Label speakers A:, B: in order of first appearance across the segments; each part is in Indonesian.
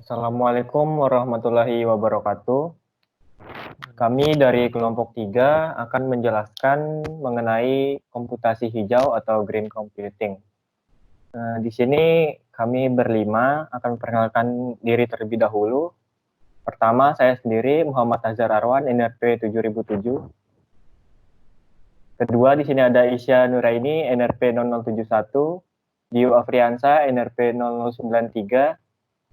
A: Assalamualaikum warahmatullahi wabarakatuh. Kami dari kelompok 3 akan menjelaskan mengenai komputasi hijau atau green computing. Di sini kami berlima akan memperkenalkan diri terlebih dahulu. Pertama, saya sendiri Muhammad Azhar Arwan, NRP 7007. Kedua, di sini ada Isya Nuraini, NRP 0071. Dio Afriansa, NRP 0093.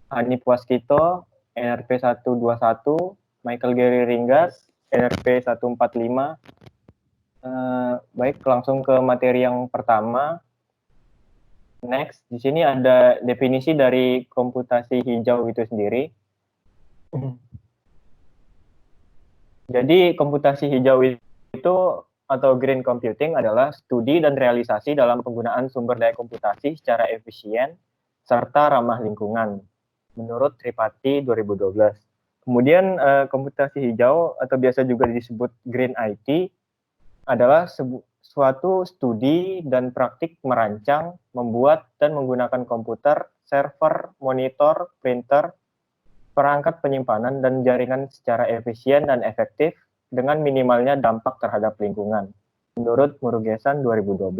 A: Hanif Waskito, NRP 121, Michael Gary Ringgas, NRP 145. Baik, langsung ke materi yang pertama. Next, di sini ada definisi dari komputasi hijau itu sendiri. Jadi, komputasi hijau itu atau green computing adalah studi dan realisasi dalam penggunaan sumber daya komputasi secara efisien serta ramah lingkungan, menurut Tripathi 2012. Kemudian komputasi hijau atau biasa juga disebut green IT adalah suatu studi dan praktik merancang, membuat dan menggunakan komputer, server, monitor, printer, perangkat penyimpanan dan jaringan secara efisien dan efektif dengan minimalnya dampak terhadap lingkungan, menurut Murugesan 2012.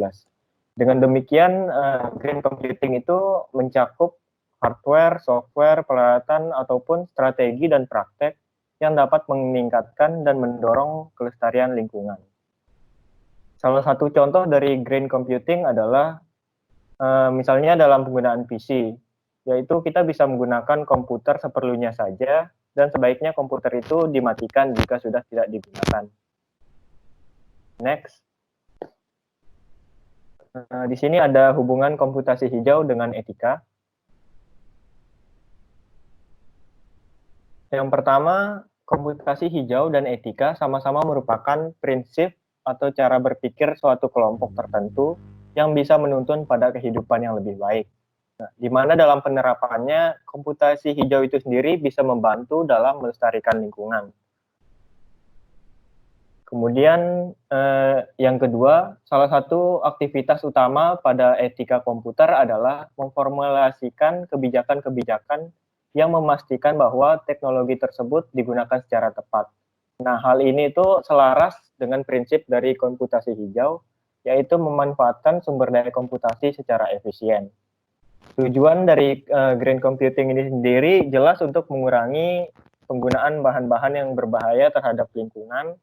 A: Dengan demikian, green computing itu mencakup hardware, software, peralatan, ataupun strategi dan praktek yang dapat meningkatkan dan mendorong kelestarian lingkungan. Salah satu contoh dari green computing adalah misalnya dalam penggunaan PC, yaitu kita bisa menggunakan komputer seperlunya saja dan sebaiknya komputer itu dimatikan jika sudah tidak digunakan. Next. Di sini ada hubungan komputasi hijau dengan etika. Yang pertama, komputasi hijau dan etika sama-sama merupakan prinsip atau cara berpikir suatu kelompok tertentu yang bisa menuntun pada kehidupan yang lebih baik. Nah, di mana dalam penerapannya, komputasi hijau itu sendiri bisa membantu dalam melestarikan lingkungan. Kemudian yang kedua, salah satu aktivitas utama pada etika komputer adalah memformulasikan kebijakan-kebijakan yang memastikan bahwa teknologi tersebut digunakan secara tepat. Nah, hal ini itu selaras dengan prinsip dari komputasi hijau, yaitu memanfaatkan sumber daya komputasi secara efisien. Tujuan dari green computing ini sendiri jelas untuk mengurangi penggunaan bahan-bahan yang berbahaya terhadap lingkungan,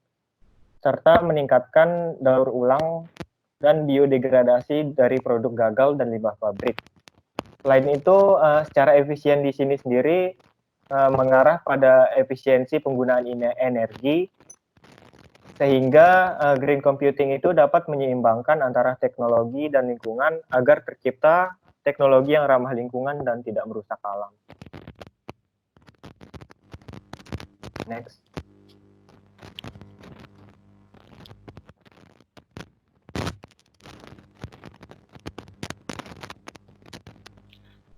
A: serta meningkatkan daur ulang dan biodegradasi dari produk gagal dan limbah pabrik. Selain itu, secara efisien di sini sendiri mengarah pada efisiensi penggunaan energi, sehingga green computing itu dapat menyeimbangkan antara teknologi dan lingkungan agar tercipta teknologi yang ramah lingkungan dan tidak merusak alam. Next.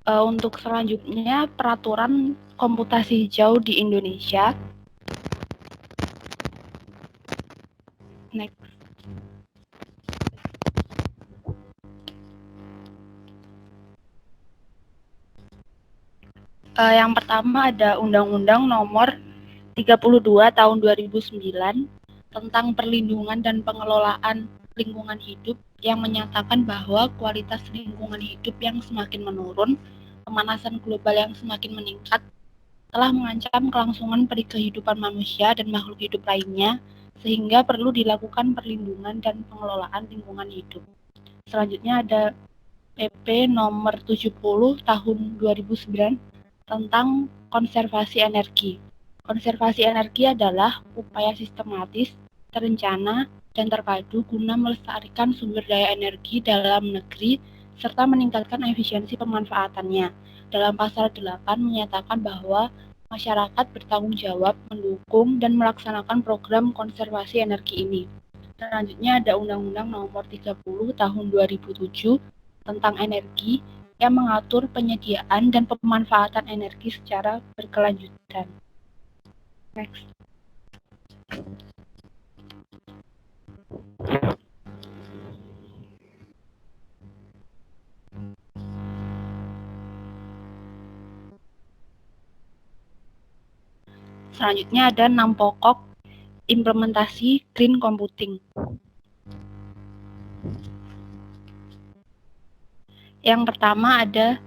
B: Untuk selanjutnya, peraturan komputasi hijau di Indonesia. Next. Yang pertama ada Undang-Undang Nomor 32 Tahun 2009 tentang perlindungan dan pengelolaan lingkungan hidup yang menyatakan bahwa kualitas lingkungan hidup yang semakin menurun, pemanasan global yang semakin meningkat, telah mengancam kelangsungan kehidupan manusia dan makhluk hidup lainnya, sehingga perlu dilakukan perlindungan dan pengelolaan lingkungan hidup. Selanjutnya ada PP nomor 70 tahun 2009 tentang konservasi energi. Konservasi energi adalah upaya sistematis, terencana, dan terpadu guna melestarikan sumber daya energi dalam negeri serta meningkatkan efisiensi pemanfaatannya. Dalam pasal 8 menyatakan bahwa masyarakat bertanggung jawab mendukung dan melaksanakan program konservasi energi ini. Selanjutnya ada Undang-Undang Nomor 30 Tahun 2007 tentang energi yang mengatur penyediaan dan pemanfaatan energi secara berkelanjutan. Next. Selanjutnya ada 6 pokok implementasi green computing. Yang pertama ada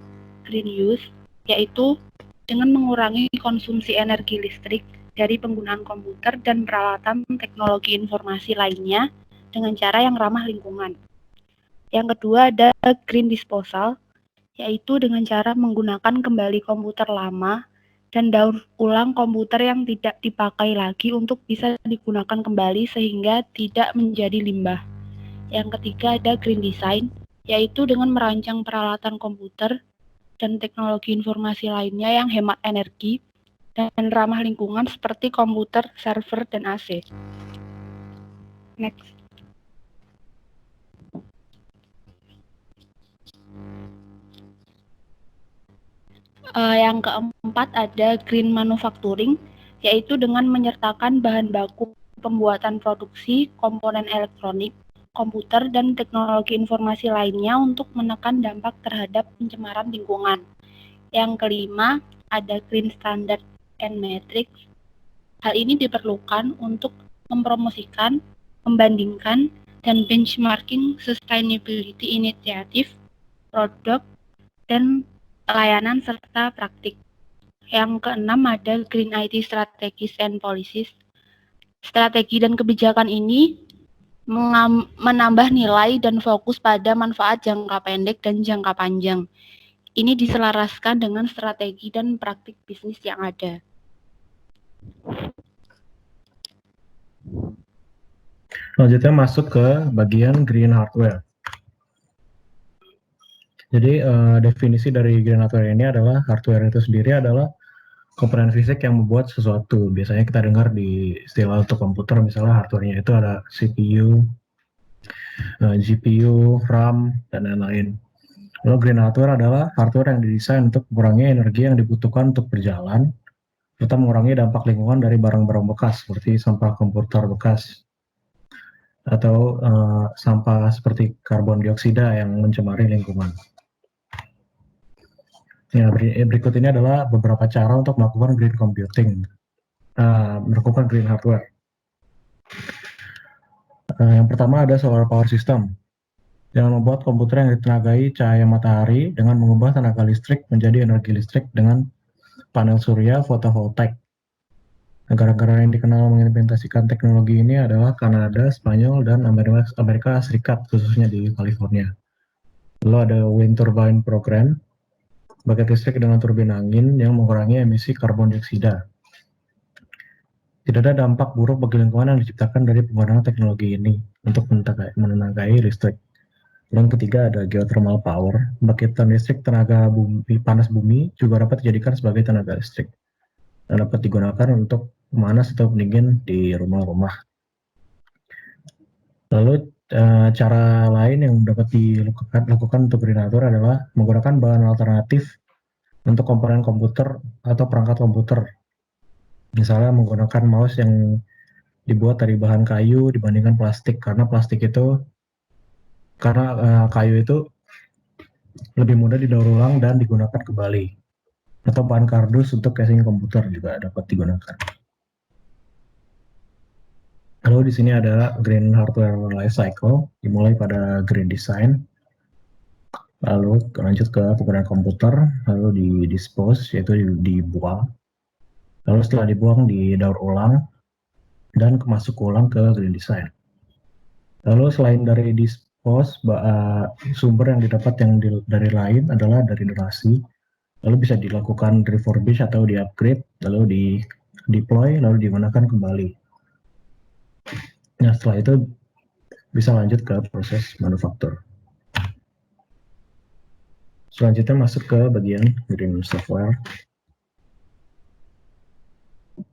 B: green use, yaitu dengan mengurangi konsumsi energi listrik dari penggunaan komputer dan peralatan teknologi informasi lainnya dengan cara yang ramah lingkungan. Yang kedua ada green disposal, yaitu dengan cara menggunakan kembali komputer lama dan daur ulang komputer yang tidak dipakai lagi untuk bisa digunakan kembali sehingga tidak menjadi limbah. Yang ketiga ada green design, yaitu dengan merancang peralatan komputer dan teknologi informasi lainnya yang hemat energi dan ramah lingkungan seperti komputer, server, dan AC. Next. Yang keempat ada green manufacturing, yaitu dengan menyertakan bahan baku pembuatan produksi komponen elektronik, komputer, dan teknologi informasi lainnya untuk menekan dampak terhadap pencemaran lingkungan. Yang kelima ada green standard and metrics. Hal ini diperlukan untuk mempromosikan, membandingkan, dan benchmarking sustainability initiative, produk, dan layanan serta praktik. Yang keenam ada Green IT Strategies and Policies. Strategi dan kebijakan ini menambah nilai dan fokus pada manfaat jangka pendek dan jangka panjang. Ini diselaraskan dengan strategi dan praktik bisnis yang ada.
C: Selanjutnya masuk ke bagian green hardware. Jadi definisi dari green hardware ini adalah hardware itu sendiri adalah komponen fisik yang membuat sesuatu. Biasanya kita dengar di istilah untuk komputer, misalnya hardware-nya itu ada CPU, GPU, RAM, dan lain-lain. Lalu green hardware adalah hardware yang didesain untuk mengurangi energi yang dibutuhkan untuk berjalan, serta mengurangi dampak lingkungan dari barang-barang bekas seperti sampah komputer bekas atau sampah seperti karbon dioksida yang mencemari lingkungan. Ya, berikut ini adalah beberapa cara untuk melakukan green computing, melakukan green hardware. Yang pertama ada solar power system. Dengan membuat komputer yang ditenagai cahaya matahari dengan mengubah tenaga listrik menjadi energi listrik dengan panel surya fotovoltaik. Negara-negara yang dikenal mengimplementasikan teknologi ini adalah Kanada, Spanyol, dan Amerika Serikat, khususnya di California. Lalu ada wind turbine program, pembangkit listrik dengan turbin angin yang mengurangi emisi karbon dioksida. Tidak ada dampak buruk bagi lingkungan yang diciptakan dari penggunaan teknologi ini untuk menenagai listrik. Yang ketiga ada geothermal power, pembangkitan listrik tenaga panas bumi juga dapat dijadikan sebagai tenaga listrik dan dapat digunakan untuk memanas atau pendingin di rumah-rumah. Lalu cara lain yang dapat dilakukan untuk green hardware adalah menggunakan bahan alternatif untuk komponen komputer atau perangkat komputer. Misalnya menggunakan mouse yang dibuat dari bahan kayu dibandingkan plastik, karena kayu itu lebih mudah didaur ulang dan digunakan kembali. Atau bahan kardus untuk casing komputer juga dapat digunakan. Lalu di sini ada green hardware life cycle, dimulai pada green design, lalu lanjut ke penggunaan komputer, lalu di dispose, yaitu dibuang, lalu setelah dibuang didaur ulang, dan masuk ulang ke green design. Lalu selain dari dispose, sumber yang didapat dari lain adalah dari donasi, lalu bisa dilakukan refurbish atau di-upgrade, lalu di-deploy, lalu digunakan kembali. Nah, setelah itu bisa lanjut ke proses manufaktur. Selanjutnya masuk ke bagian green software.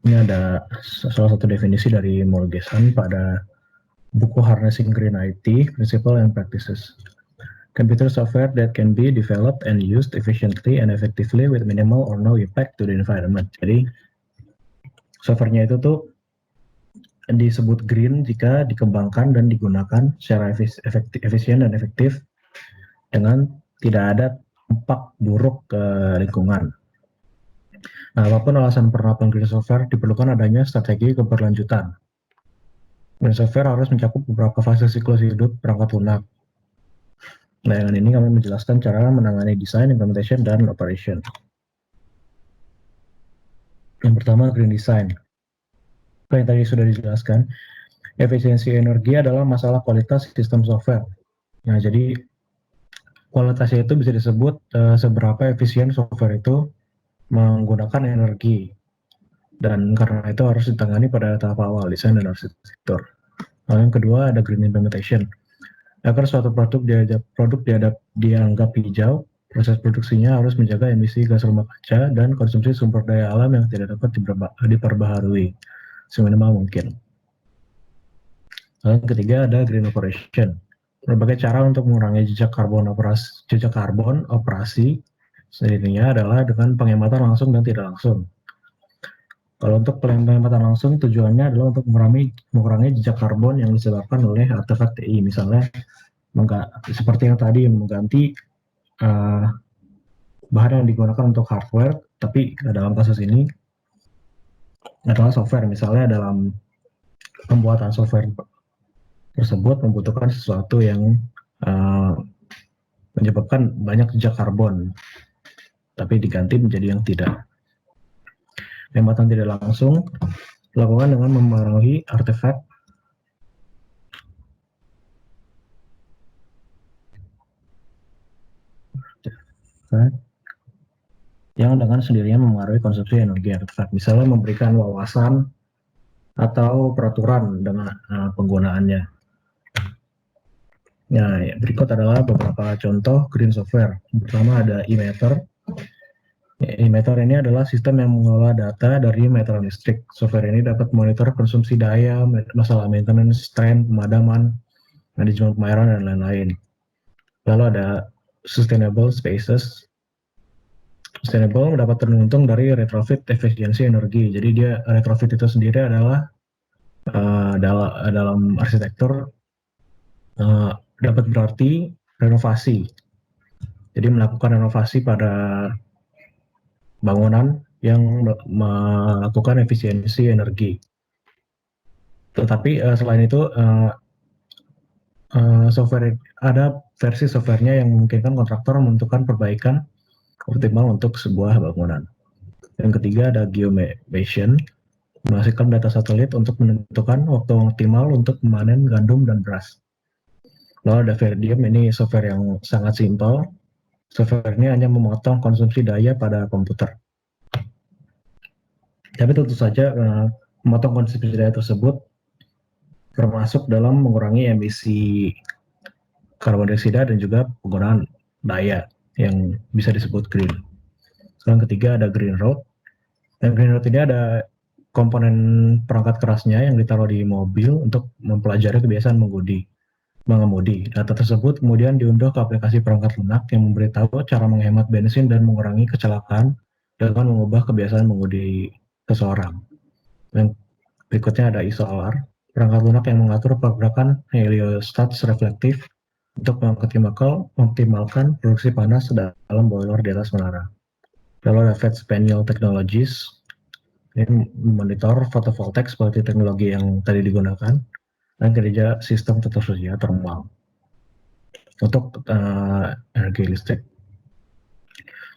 C: Ini ada salah satu definisi dari Morgeson pada buku Harnessing Green IT, Principles and Practices. Computer software that can be developed and used efficiently and effectively with minimal or no impact to the environment. Jadi, softwarenya itu tuh disebut green jika dikembangkan dan digunakan secara efisien dan efektif dengan tidak ada dampak buruk ke lingkungan. Nah, apapun alasan penerapan green software, diperlukan adanya strategi keberlanjutan. Green software harus mencakup beberapa fase siklus hidup perangkat lunak. Nah, dengan ini kami menjelaskan cara menangani design, implementation, dan operation. Yang pertama, green design. Seperti yang tadi sudah dijelaskan, efisiensi energi adalah masalah kualitas sistem software. Nah, jadi kualitasnya itu bisa disebut seberapa efisien software itu menggunakan energi. Dan karena itu harus ditangani pada tahap awal, desain dan arsitektur. Lalu yang kedua ada green implementation. Agar suatu dianggap hijau, proses produksinya harus menjaga emisi gas rumah kaca dan konsumsi sumber daya alam yang tidak dapat diperbaharui seminimal mungkin. Lalu yang ketiga ada green operation. Berbagai cara untuk mengurangi jejak karbon operasi sendirinya adalah dengan penghematan langsung dan tidak langsung. Kalau untuk penghematan langsung, tujuannya adalah untuk mengurangi jejak karbon yang disebabkan oleh artefak TI, misalnya seperti yang tadi mengganti bahan yang digunakan untuk hardware, tapi dalam kasus ini adalah software. Misalnya dalam pembuatan software tersebut membutuhkan sesuatu yang menyebabkan banyak jejak karbon, tapi diganti menjadi yang tidak. Penghematan tidak langsung dilakukan dengan memengaruhi artefak yang dengan sendirinya memengaruhi konsumsi energi artefak. Misalnya memberikan wawasan atau peraturan dengan penggunaannya. Nah, berikut adalah beberapa contoh green software. Pertama ada e-meter. E-meter ini adalah sistem yang mengolah data dari meteran listrik. Software ini dapat memonitor konsumsi daya, masalah maintenance, tren, pemadaman, manajemen pembayaran, dan lain-lain. Lalu ada sustainable spaces. Sustainable mendapat untung dari retrofit efisiensi energi. Jadi dia retrofit itu sendiri adalah dalam arsitektur dapat berarti renovasi. Jadi melakukan renovasi pada bangunan yang melakukan efisiensi energi. Tetapi selain itu software ada versi softwarenya yang memungkinkan kontraktor menentukan perbaikan optimal untuk sebuah bangunan. Yang ketiga ada geomation, menghasilkan data satelit untuk menentukan waktu optimal untuk memanen gandum dan beras. Lalu ada Verdium, ini software yang sangat simpel. Software ini hanya memotong konsumsi daya pada komputer. Tapi tentu saja memotong konsumsi daya tersebut termasuk dalam mengurangi emisi karbon dioksida dan juga penggunaan daya yang bisa disebut green. Yang ketiga ada green road. Dan green road ini ada komponen perangkat kerasnya yang ditaruh di mobil untuk mempelajari kebiasaan mengemudi. Data tersebut kemudian diunduh ke aplikasi perangkat lunak yang memberitahu cara menghemat bensin dan mengurangi kecelakaan dengan mengubah kebiasaan mengemudi seseorang. Yang berikutnya ada isolar, perangkat lunak yang mengatur pergerakan heliostats reflektif untuk mengoptimalkan produksi panas dalam boiler di atas menara. Lalu ada Fast Panel Technologies, ini memonitor fotovoltaik seperti teknologi yang tadi digunakan, dan kerja sistem tata surya termal untuk energi listrik.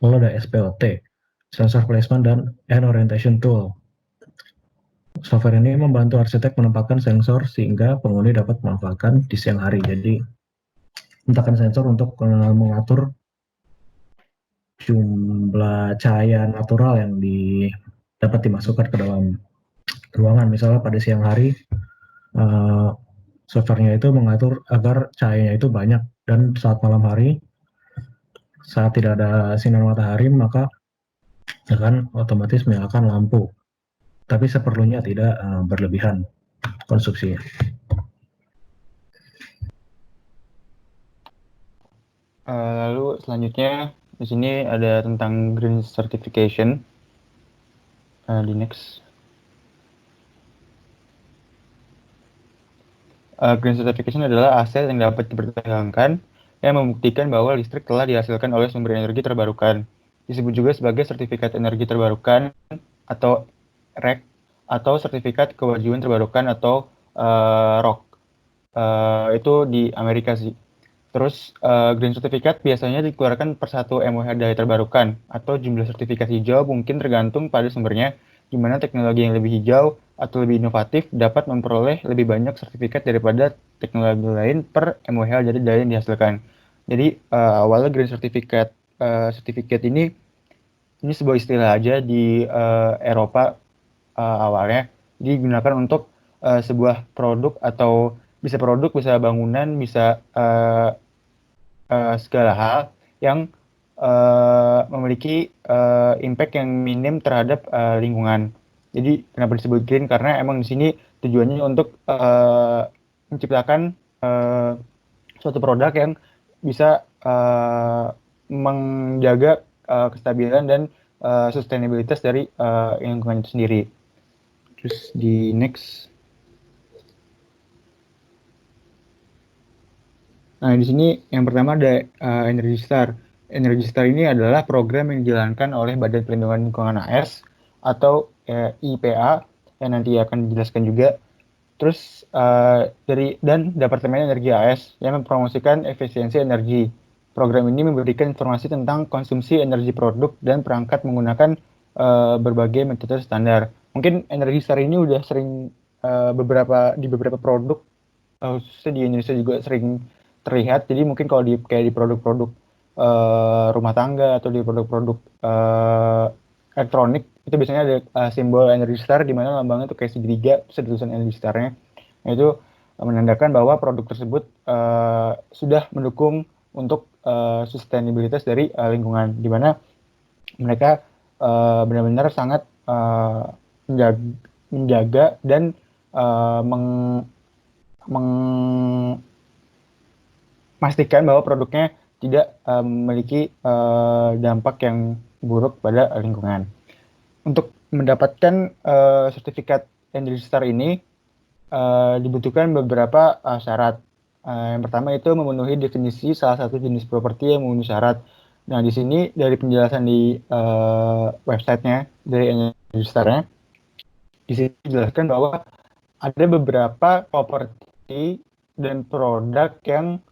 C: Lalu ada SPOT, Sensor Placement and Orientation Tool. Software ini membantu arsitek menempatkan sensor sehingga penghuni dapat memanfaatkan di siang hari. Jadi, letakkan sensor untuk mengatur jumlah cahaya natural yang dapat dimasukkan ke dalam ruangan. Misalnya pada siang hari, softwarenya itu mengatur agar cahayanya itu banyak, dan saat malam hari, saat tidak ada sinar matahari, maka akan otomatis menyalakan lampu. Tapi seperlunya tidak berlebihan konsumsinya.
D: Lalu selanjutnya di sini ada tentang green certification. Di next. Green certification adalah aset yang dapat dipertahankan yang membuktikan bahwa listrik telah dihasilkan oleh sumber energi terbarukan. disebut juga sebagai sertifikat energi terbarukan atau REC atau sertifikat kewajiban terbarukan atau ROC. Itu di Amerika sih. Terus Green Certificate biasanya dikeluarkan per 1 MWh daya terbarukan atau jumlah sertifikat hijau mungkin tergantung pada sumbernya, di mana teknologi yang lebih hijau atau lebih inovatif dapat memperoleh lebih banyak sertifikat daripada teknologi lain per MWh dari daya yang dihasilkan. Jadi awalnya Green Certificate ini sebuah istilah aja di Eropa awalnya digunakan untuk sebuah produk atau bisa produk, bisa bangunan, bisa segala hal yang memiliki impact yang minim terhadap lingkungan. Jadi kenapa disebut green? Karena emang di sini tujuannya untuk menciptakan suatu produk yang bisa menjaga kestabilan dan sustainabilitas dari lingkungan itu sendiri. Terus di next. Nah, di sini yang pertama ada Energy Star. Energy Star ini adalah program yang dijalankan oleh Badan Perlindungan Lingkungan AS atau IPA yang nanti akan dijelaskan juga. Terus dan Departemen Energi AS yang mempromosikan efisiensi energi. Program ini memberikan informasi tentang konsumsi energi produk dan perangkat menggunakan berbagai metode standar. Mungkin Energy Star ini udah sering di beberapa produk, khususnya di Indonesia juga sering terlihat. Jadi mungkin kalau kayak di produk-produk rumah tangga atau di produk-produk elektronik itu biasanya ada simbol Energy Star di mana lambangnya itu kayak segitiga, terus ada tulisan Energy Star-nya. Nah, itu menandakan bahwa produk tersebut sudah mendukung untuk sustainabilitas dari lingkungan, di mana mereka benar-benar sangat menjaga dan memastikan bahwa produknya tidak memiliki dampak yang buruk pada lingkungan. Untuk mendapatkan sertifikat Energy Star ini dibutuhkan beberapa syarat. Yang pertama itu memenuhi definisi salah satu jenis properti yang memenuhi syarat. Nah, di sini dari penjelasan di websitenya dari Energy Star-nya, di sini dijelaskan bahwa ada beberapa properti dan produk yang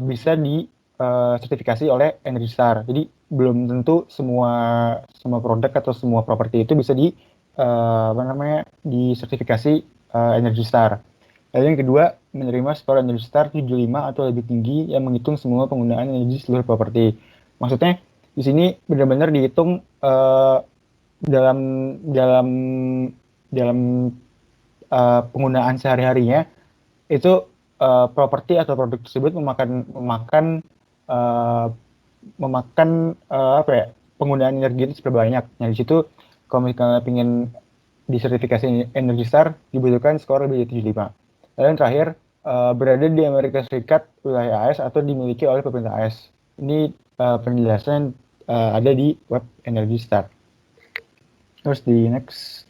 D: bisa disertifikasi oleh Energy Star. Jadi belum tentu semua produk atau semua properti itu bisa disertifikasi Energy Star. Lalu yang kedua, menerima skor Energy Star 75 atau lebih tinggi yang menghitung semua penggunaan energi seluruh properti. Maksudnya di sini benar-benar dihitung dalam penggunaan sehari-harinya itu properti atau produk tersebut memakan penggunaan energi itu seberapa banyak. Nah, di situ kalau misalnya ingin disertifikasi Energy Star dibutuhkan skor lebih dari 75. Lalu yang terakhir, berada di Amerika Serikat, wilayah AS atau dimiliki oleh pemerintah AS. Ini penjelasan ada di web Energy Star. Terus di next.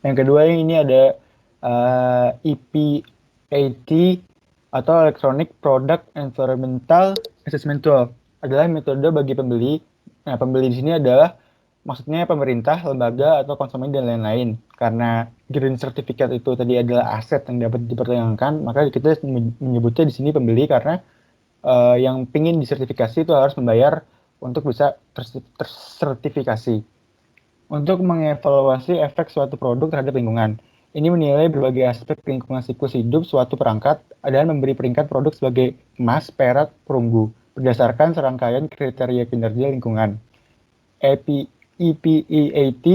D: Yang kedua ini ada EPAT atau Electronic Product Environmental Assessment Tool, adalah metode bagi pembeli. Nah, pembeli di sini adalah maksudnya pemerintah, lembaga atau konsumen dan lain-lain. Karena green certificate itu tadi adalah aset yang dapat diperdayakan, maka kita menyebutnya di sini pembeli karena yang ingin disertifikasi itu harus membayar untuk bisa tersertifikasi. Untuk mengevaluasi efek suatu produk terhadap lingkungan. Ini menilai berbagai aspek lingkungan siklus hidup suatu perangkat dan memberi peringkat produk sebagai emas, perak, perunggu berdasarkan serangkaian kriteria kinerja lingkungan. EPAT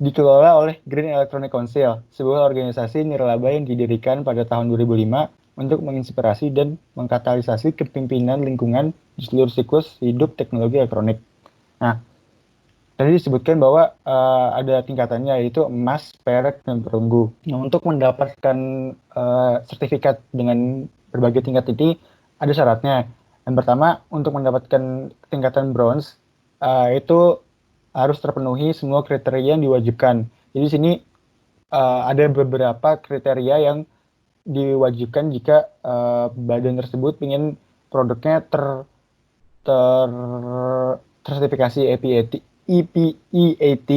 D: dikelola oleh Green Electronic Council, sebuah organisasi nirlaba yang didirikan pada tahun 2005 untuk menginspirasi dan mengkatalisasi kepemimpinan lingkungan di seluruh siklus hidup teknologi elektronik. Nah, tadi disebutkan bahwa ada tingkatannya, yaitu emas, perak, dan perunggu. Nah, untuk mendapatkan sertifikat dengan berbagai tingkat ini ada syaratnya. Yang pertama, untuk mendapatkan tingkatan bronze itu harus terpenuhi semua kriteria yang diwajibkan. Jadi di sini ada beberapa kriteria yang diwajibkan jika badan tersebut ingin produknya tersertifikasi EPEAT,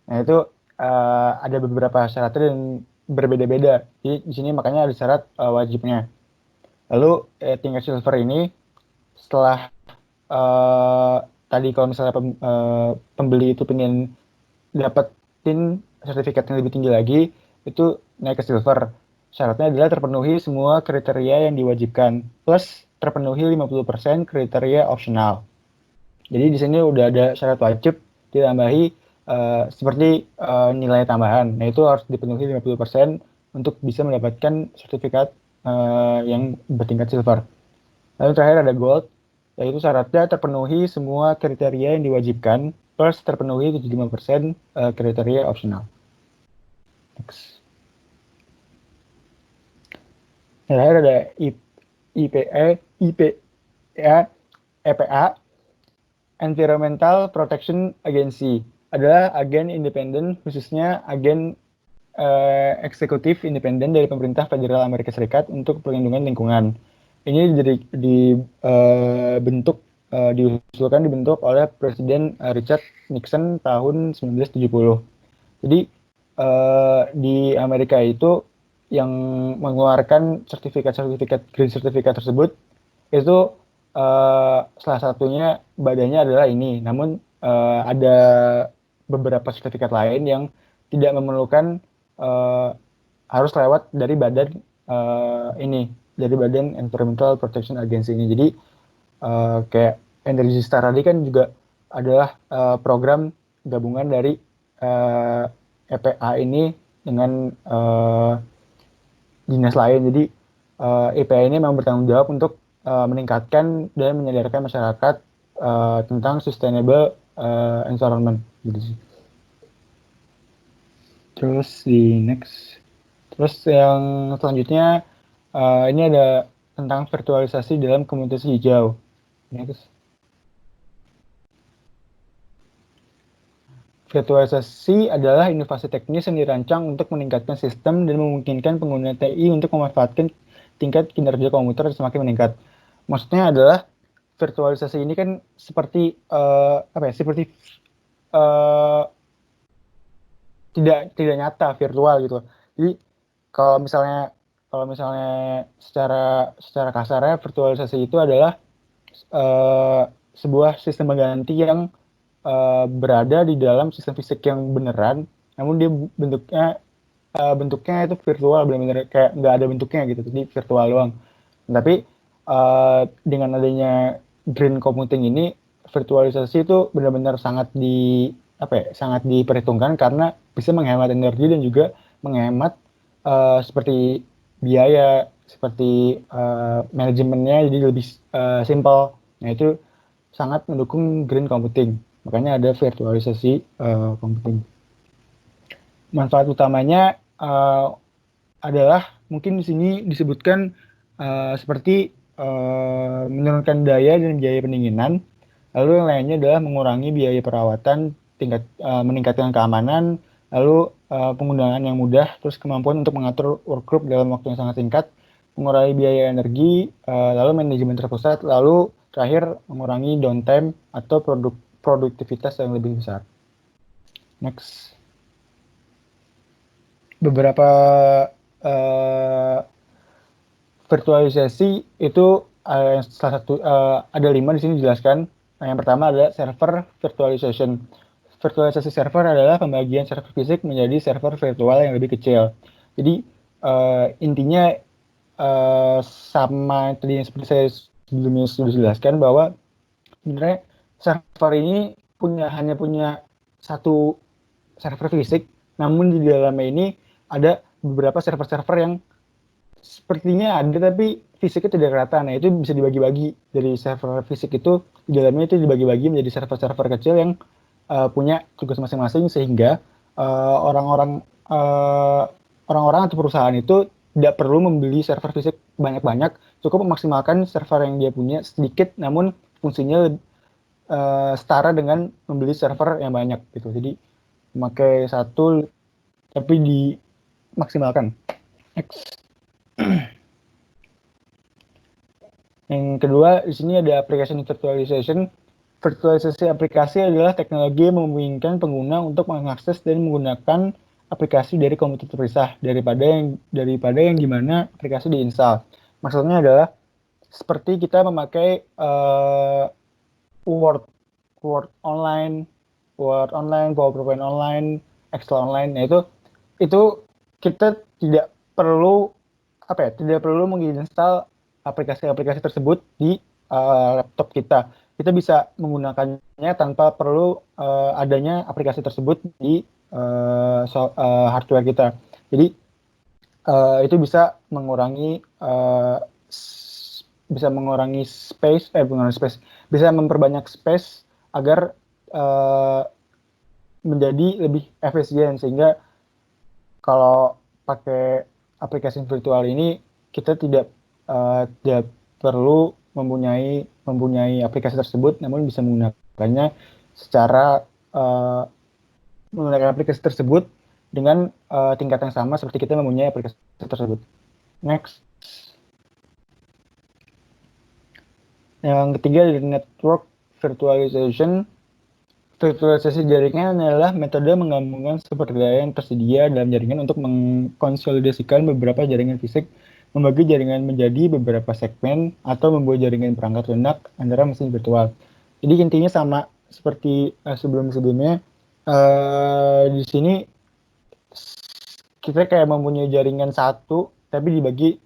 D: nah itu ada beberapa syaratnya dan berbeda-beda. Jadi di sini makanya ada syarat wajibnya. Lalu tingkat silver ini setelah tadi kalau misalnya pembeli itu pengen dapetin sertifikat yang lebih tinggi lagi, itu naik ke silver. Syaratnya adalah terpenuhi semua kriteria yang diwajibkan, plus terpenuhi 50% kriteria opsional. Jadi di sini udah ada syarat wajib ditambahi seperti nilai tambahan. Nah itu harus dipenuhi 50% untuk bisa mendapatkan sertifikat yang bertingkat silver. Lalu terakhir ada gold, yaitu syaratnya terpenuhi semua kriteria yang diwajibkan, plus terpenuhi 75% kriteria opsional. Next. Terakhir ada EPA, Environmental Protection Agency, adalah agen independen, khususnya agen eksekutif independen dari pemerintah Federal Amerika Serikat untuk perlindungan lingkungan. Ini dibentuk oleh Presiden Richard Nixon tahun 1970. Jadi di Amerika itu yang mengeluarkan sertifikat green certificate tersebut itu salah satunya badannya adalah ini. Namun ada beberapa sertifikat lain yang tidak memerlukan harus lewat dari badan dari badan Environmental Protection Agency ini. Jadi kayak Energy Star tadi kan juga adalah program gabungan dari EPA ini dengan dinas lain. Jadi EPA ini memang bertanggung jawab untuk meningkatkan dan menyadarkan masyarakat tentang sustainable environment gitu sih. Terus di next. Terus yang selanjutnya ini ada tentang virtualisasi dalam komunitas hijau. Next. Virtualisasi adalah inovasi teknis yang dirancang untuk meningkatkan sistem dan memungkinkan pengguna TI untuk memanfaatkan tingkat kinerja komputer semakin meningkat. Maksudnya adalah virtualisasi ini kan seperti seperti tidak nyata, virtual gitu. Jadi kalau misalnya secara kasarnya virtualisasi itu adalah sebuah sistem pengganti yang berada di dalam sistem fisik yang beneran, namun dia bentuknya itu virtual, benar-benar kayak nggak ada bentuknya gitu, jadi virtual doang. Tapi dengan adanya green computing ini, virtualisasi itu benar-benar sangat diperhitungkan karena bisa menghemat energi dan juga menghemat seperti biaya, seperti manajemennya jadi lebih simple. Nah itu sangat mendukung green computing. Makanya ada virtualisasi computing. Manfaat utamanya adalah mungkin di sini disebutkan seperti menurunkan daya dan biaya pendinginan. Lalu yang lainnya adalah mengurangi biaya perawatan, meningkatkan keamanan, lalu penggunaan yang mudah, terus kemampuan untuk mengatur workgroup dalam waktu yang sangat singkat, mengurangi biaya energi, lalu manajemen terpusat, lalu terakhir mengurangi downtime atau produktivitas yang lebih besar. Next. Beberapa virtualisasi itu salah satu ada 5 di sini dijelaskan. Nah, yang pertama adalah server virtualization. Virtualisasi server adalah pembagian server fisik menjadi server virtual yang lebih kecil. Jadi intinya sama tadi yang seperti saya sebelumnya sudah jelaskan bahwa sebenarnya server ini hanya punya satu server fisik, namun di dalamnya ini ada beberapa server-server yang sepertinya ada tapi fisiknya tidak rata. Nah itu bisa dibagi-bagi dari server fisik itu, di dalamnya itu dibagi-bagi menjadi server-server kecil yang punya tugas masing-masing, sehingga orang-orang atau perusahaan itu tidak perlu membeli server fisik banyak-banyak, cukup memaksimalkan server yang dia punya sedikit namun fungsinya setara dengan membeli server yang banyak gitu. Jadi memakai satu tapi dimaksimalkan. Next. Yang kedua, di sini ada application virtualization. Virtualisasi aplikasi adalah teknologi yang memungkinkan pengguna untuk mengakses dan menggunakan aplikasi dari komputer terpisah daripada yang dimana aplikasi diinstal. Maksudnya adalah seperti kita memakai Word, Word online, PowerPoint online, Excel online. Nah, itu kita tidak perlu tidak perlu menginstal aplikasi-aplikasi tersebut di laptop kita. Kita bisa menggunakannya tanpa perlu adanya aplikasi tersebut di hardware kita. Jadi itu bisa mengurangi space, bisa memperbanyak space agar menjadi lebih efisien, sehingga kalau pakai aplikasi virtual ini kita tidak perlu mempunyai aplikasi tersebut, namun bisa menggunakannya secara menggunakan aplikasi tersebut dengan tingkat yang sama seperti kita mempunyai aplikasi tersebut. Next. Yang ketiga dari network virtualization. Virtualisasi jaringan adalah metode menggabungkan sumber daya yang tersedia dalam jaringan untuk mengkonsolidasikan beberapa jaringan fisik, membagi jaringan menjadi beberapa segmen, atau membuat jaringan perangkat lunak antara mesin virtual. Jadi intinya sama seperti sebelum-sebelumnya. Di sini kita kayak mempunyai jaringan satu, tapi dibagi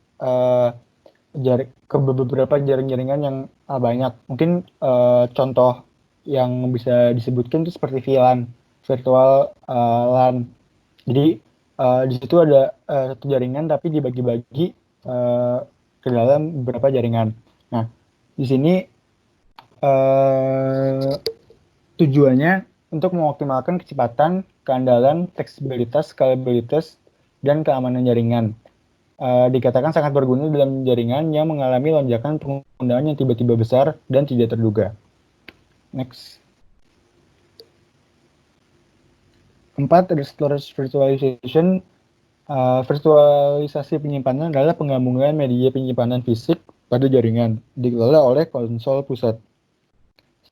D: ke beberapa jaringan yang banyak. Mungkin contoh yang bisa disebutkan itu seperti VLAN, virtual LAN. Jadi di situ ada satu jaringan tapi dibagi-bagi ke dalam beberapa jaringan. Nah, di sini tujuannya untuk mengoptimalkan kecepatan, keandalan, fleksibilitas, skalabilitas, dan keamanan jaringan. Dikatakan sangat berguna dalam jaringan yang mengalami lonjakan penggunaan yang tiba-tiba besar dan tidak terduga. Next. 4. Ada storage virtualization. Virtualisasi penyimpanan adalah penggabungan media penyimpanan fisik pada jaringan, dikelola oleh konsol pusat.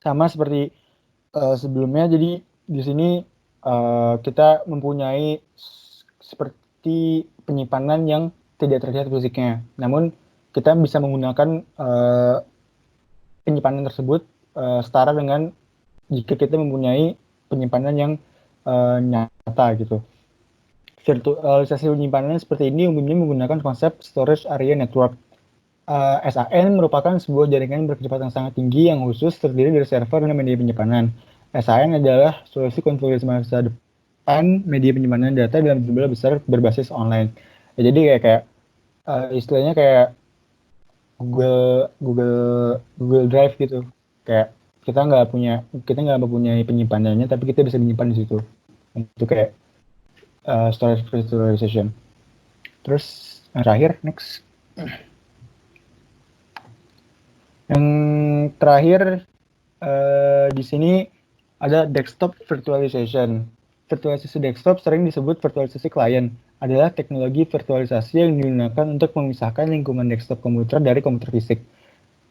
D: Sama seperti sebelumnya, jadi di sini kita mempunyai seperti penyimpanan yang tidak terlihat fisiknya, namun kita bisa menggunakan penyimpanan tersebut setara dengan jika kita mempunyai penyimpanan yang nyata gitu. Virtualisasi penyimpanan seperti ini umumnya menggunakan konsep storage area network. SAN merupakan sebuah jaringan berkecepatan sangat tinggi yang khusus terdiri dari server dan media penyimpanan. SAN adalah solusi konfigurasi masa depan media penyimpanan data dalam jumlah besar berbasis online. Ya, jadi kayak istilahnya kayak Google Drive gitu. Kayak kita nggak mempunyai penyimpanannya, tapi kita bisa menyimpan di situ. Itu kayak storage virtualization. Terus yang terakhir, next. Yang terakhir di sini ada desktop virtualization. Virtualisasi desktop sering disebut virtualisasi klien, adalah teknologi virtualisasi yang digunakan untuk memisahkan lingkungan desktop komputer dari komputer fisik.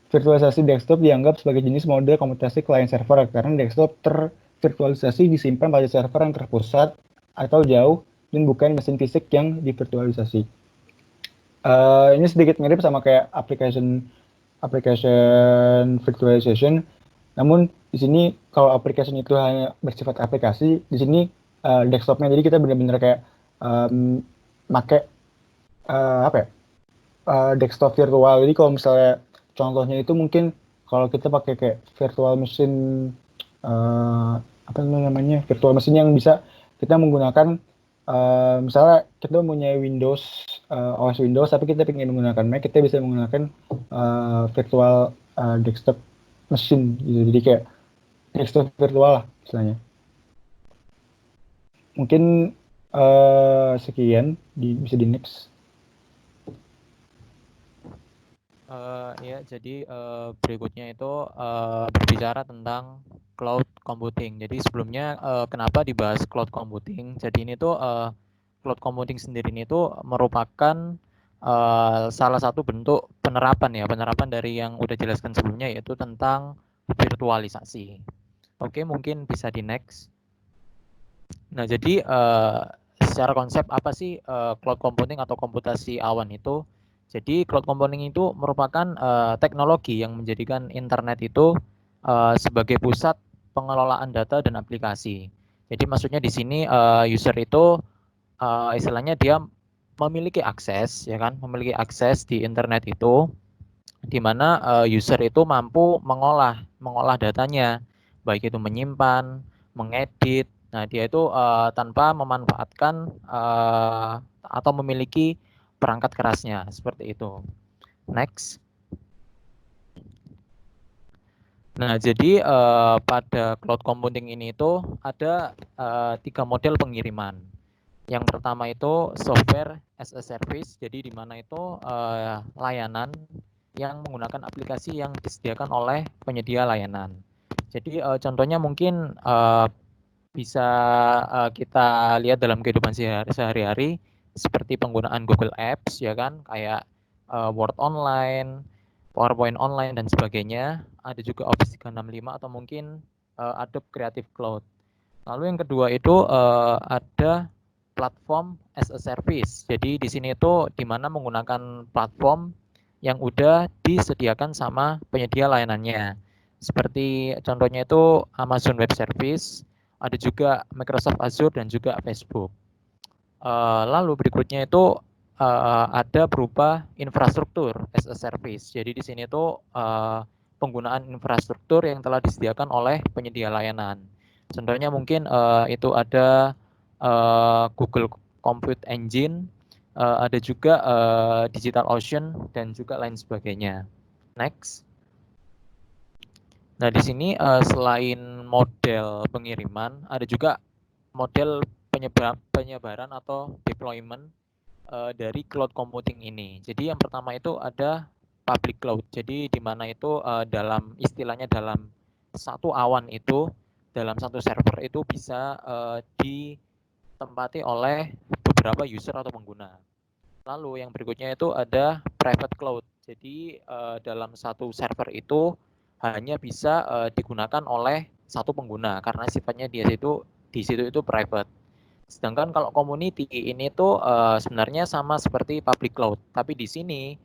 D: Virtualisasi desktop dianggap sebagai jenis mode komputasi klien server karena desktop tervirtualisasi disimpan pada server yang terpusat atau jauh dan bukan mesin fisik yang divirtualisasi. Ini sedikit mirip sama kayak application virtualization. Namun di sini kalau application itu hanya bersifat aplikasi, di sini desktopnya jadi kita benar-benar kayak pakai desktop virtual. Jadi kalau misalnya contohnya itu mungkin kalau kita pakai kayak virtual machine virtual machine yang bisa kita menggunakan misalnya kita mempunyai OS Windows tapi kita ingin menggunakan Mac, kita bisa menggunakan virtual desktop machine gitu. Jadi kayak desktop virtual lah istilahnya. Mungkin sekian, bisa di next.
E: Ya, jadi berikutnya itu berbicara tentang cloud computing. Jadi sebelumnya kenapa dibahas cloud computing? Jadi ini tuh cloud computing sendiri ini tuh merupakan salah satu bentuk penerapan dari yang udah jelaskan sebelumnya, yaitu tentang virtualisasi. Oke, mungkin bisa di next. Nah, jadi secara konsep apa sih cloud computing atau komputasi awan itu? Jadi cloud computing itu merupakan teknologi yang menjadikan internet itu sebagai pusat pengelolaan data dan aplikasi. Jadi maksudnya di sini user itu istilahnya dia memiliki akses, ya kan, memiliki akses di internet itu, di mana user itu mampu mengolah datanya, baik itu menyimpan, mengedit. Nah, dia itu tanpa memanfaatkan atau memiliki perangkat kerasnya, seperti itu. Next. Nah, jadi pada cloud computing ini itu ada 3 model pengiriman. Yang pertama itu software as a service, jadi di mana itu layanan yang menggunakan aplikasi yang disediakan oleh penyedia layanan. Jadi contohnya mungkin bisa kita lihat dalam kehidupan sehari-hari seperti penggunaan Google Apps, ya kan, kayak Word Online, PowerPoint Online dan sebagainya. Ada juga Office 365 atau mungkin Adobe Creative Cloud. Lalu yang kedua itu ada platform as a service. Jadi di sini itu di mana menggunakan platform yang udah disediakan sama penyedia layanannya. Seperti contohnya itu Amazon Web Service, ada juga Microsoft Azure dan juga Facebook. Lalu berikutnya itu ada berupa infrastruktur as a service. Jadi di sini itu penggunaan infrastruktur yang telah disediakan oleh penyedia layanan. Contohnya mungkin itu ada Google Compute Engine, ada juga DigitalOcean dan juga lain sebagainya. Next. Nah, di sini selain model pengiriman, ada juga model penyebaran atau deployment dari cloud computing ini. Jadi yang pertama itu ada public cloud. Jadi di mana itu dalam istilahnya dalam satu awan itu, dalam satu server itu bisa ditempati oleh beberapa user atau pengguna. Lalu yang berikutnya itu ada private cloud. Jadi dalam satu server itu hanya bisa digunakan oleh satu pengguna karena sifatnya dia itu di situ itu private. Sedangkan kalau community ini tuh sebenarnya sama seperti public cloud, tapi di sini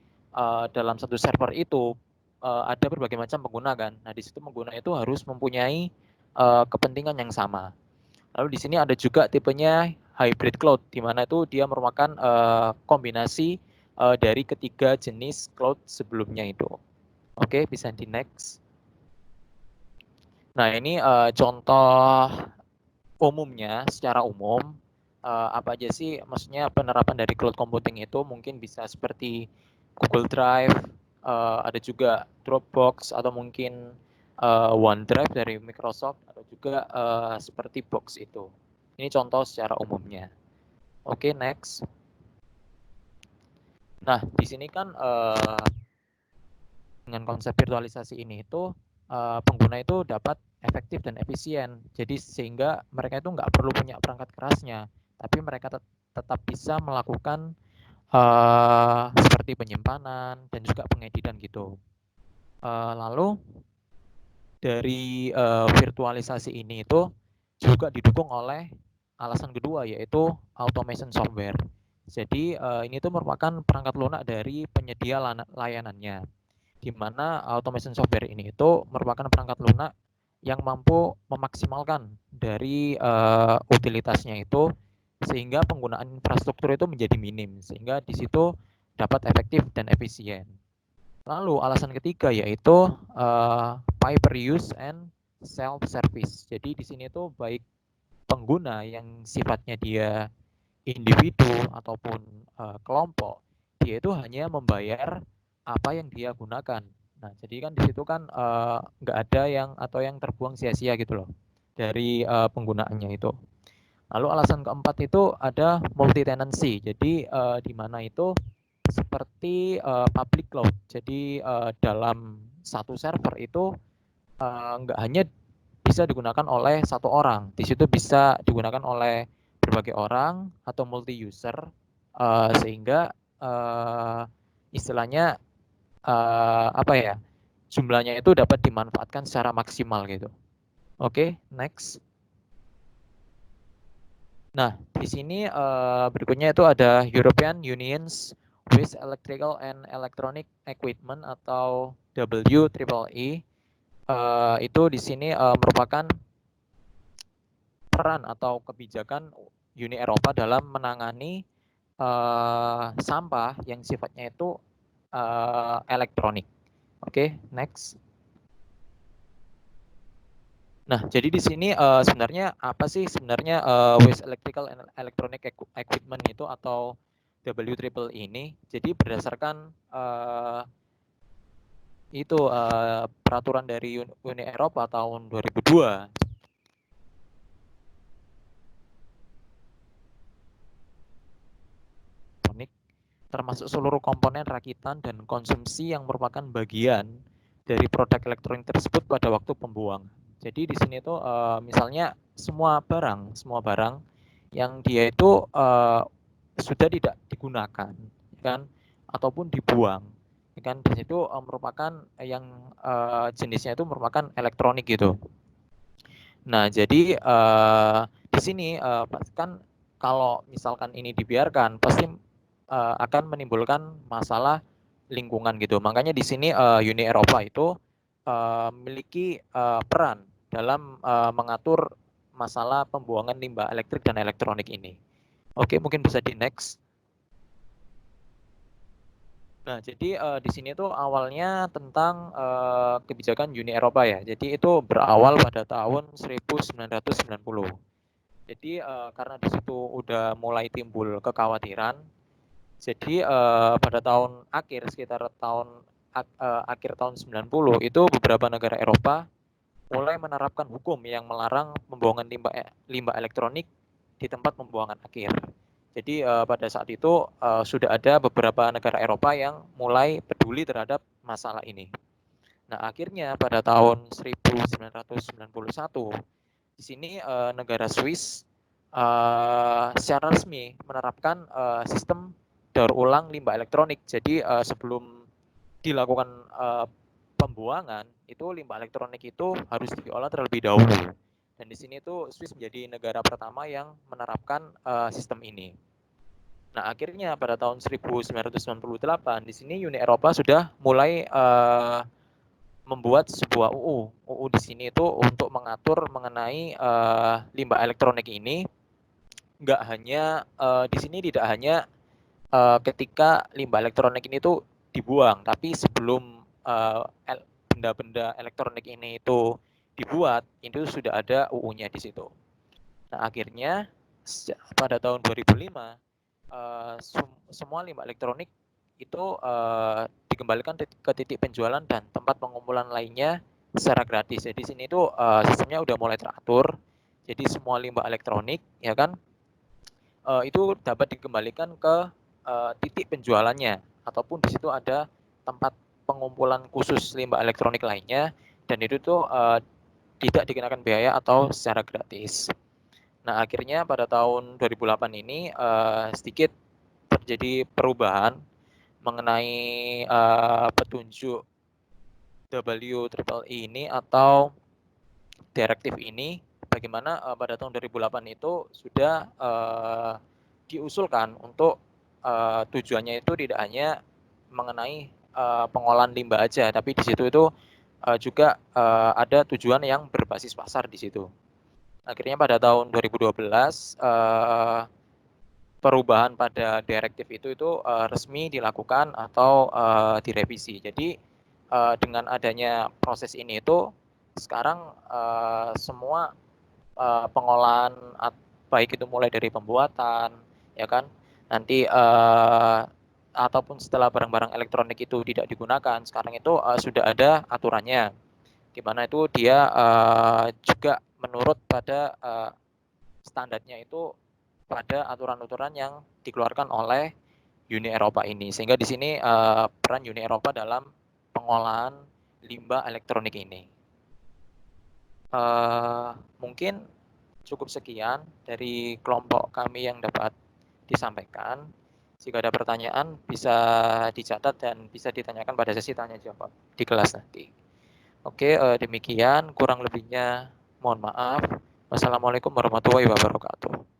E: dalam satu server itu ada berbagai macam pengguna kan. Nah, di situ pengguna itu harus mempunyai kepentingan yang sama. Lalu di sini ada juga tipenya hybrid cloud, di mana itu dia merupakan kombinasi dari ketiga jenis cloud sebelumnya itu. Oke, bisa di next. Nah, ini contoh umumnya, secara umum, apa aja sih, maksudnya penerapan dari cloud computing itu mungkin bisa seperti Google Drive, ada juga Dropbox, atau mungkin OneDrive dari Microsoft, atau juga seperti Box itu. Ini contoh secara umumnya. Oke, next. Nah, di sini kan dengan konsep virtualisasi ini itu pengguna itu dapat efektif dan efisien. Jadi sehingga mereka itu nggak perlu punya perangkat kerasnya, tapi mereka tetap bisa melakukan seperti penyimpanan dan juga pengeditan gitu. Lalu dari virtualisasi ini itu juga didukung oleh alasan kedua, yaitu automation software. Jadi ini tuh merupakan perangkat lunak dari penyedia layanannya, di mana automation software ini itu merupakan perangkat lunak yang mampu memaksimalkan dari utilitasnya itu, sehingga penggunaan infrastruktur itu menjadi minim, sehingga di situ dapat efektif dan efisien. Lalu alasan ketiga yaitu pay per use and self service. Jadi di sini tuh baik pengguna yang sifatnya dia individu ataupun kelompok, dia itu hanya membayar apa yang dia gunakan. Nah, jadi kan di situ kan nggak ada yang atau yang terbuang sia-sia gitu loh dari penggunaannya itu. Lalu alasan keempat itu ada multi tenancy. Jadi di mana itu seperti public cloud. Jadi dalam satu server itu nggak hanya bisa digunakan oleh satu orang. Di situ bisa digunakan oleh berbagai orang atau multi user, sehingga istilahnya jumlahnya itu dapat dimanfaatkan secara maksimal gitu. Oke, next. Nah, di sini berikutnya itu ada European Union's Waste Electrical and Electronic Equipment atau WEEE. Itu di sini merupakan peran atau kebijakan Uni Eropa dalam menangani sampah yang sifatnya itu elektronik. Oke, next. Nah, jadi di sini sebenarnya apa sih sebenarnya Waste Electrical and Electronic Equipment itu atau WEEE ini? Jadi berdasarkan peraturan dari Uni Eropa tahun 2002. Termasuk seluruh komponen rakitan dan konsumsi yang merupakan bagian dari produk elektronik tersebut pada waktu pembuangan. Jadi di sini tuh misalnya semua barang yang dia itu sudah tidak digunakan, kan, ataupun dibuang, kan, di situ merupakan yang jenisnya itu merupakan elektronik gitu. Nah, jadi di sini kan kalau misalkan ini dibiarkan pasti akan menimbulkan masalah lingkungan gitu. Makanya di sini Uni Eropa itu memiliki peran dalam mengatur masalah pembuangan limbah elektrik dan elektronik ini. Oke, mungkin bisa di next. Nah, jadi di sini tuh awalnya tentang kebijakan Uni Eropa ya. Jadi itu berawal pada tahun 1990. Jadi karena di situ udah mulai timbul kekhawatiran. Jadi pada tahun akhir sekitar akhir tahun 90 itu beberapa negara Eropa mulai menerapkan hukum yang melarang pembuangan limbah elektronik di tempat pembuangan akhir. Jadi pada saat itu sudah ada beberapa negara Eropa yang mulai peduli terhadap masalah ini. Nah, akhirnya pada tahun 1991 di sini negara Swiss secara resmi menerapkan sistem daur ulang limbah elektronik. Jadi sebelum dilakukan pembuangan itu limbah elektronik itu harus diolah terlebih dahulu. Dan di sini tuh Swiss menjadi negara pertama yang menerapkan sistem ini. Nah, akhirnya pada tahun 1998 di sini Uni Eropa sudah mulai membuat sebuah UU. UU di sini itu untuk mengatur mengenai limbah elektronik ini. Nggak hanya di sini tidak hanya ketika limbah elektronik ini tuh dibuang, tapi sebelum benda-benda elektronik ini itu dibuat, itu sudah ada UU-nya di situ. Nah, akhirnya pada tahun 2005 semua limbah elektronik itu dikembalikan ke titik penjualan dan tempat pengumpulan lainnya secara gratis. Jadi di sini itu sistemnya udah mulai teratur. Jadi semua limbah elektronik ya kan itu dapat dikembalikan ke titik penjualannya ataupun di situ ada tempat pengumpulan khusus limbah elektronik lainnya dan itu tuh tidak dikenakan biaya atau secara gratis. Nah, akhirnya pada tahun 2008 ini sedikit terjadi perubahan mengenai petunjuk WEEE ini atau direktif ini, bagaimana pada tahun 2008 itu sudah diusulkan untuk tujuannya itu tidak hanya mengenai pengolahan limbah aja, tapi di situ itu juga ada tujuan yang berbasis pasar di situ. Akhirnya pada tahun 2012 perubahan pada direktif itu resmi dilakukan atau direvisi. Jadi dengan adanya proses ini itu sekarang semua pengolahan baik itu mulai dari pembuatan ya kan nanti ataupun setelah barang-barang elektronik itu tidak digunakan sekarang itu sudah ada aturannya di mana itu dia juga menurut pada standarnya itu pada aturan-aturan yang dikeluarkan oleh Uni Eropa ini sehingga di sini peran Uni Eropa dalam pengolahan limbah elektronik ini mungkin cukup sekian dari kelompok kami yang dapat disampaikan Jika ada pertanyaan bisa dicatat dan bisa ditanyakan pada sesi tanya jawab di kelas nanti. Oke, demikian kurang lebihnya mohon maaf. Wassalamualaikum warahmatullahi wabarakatuh.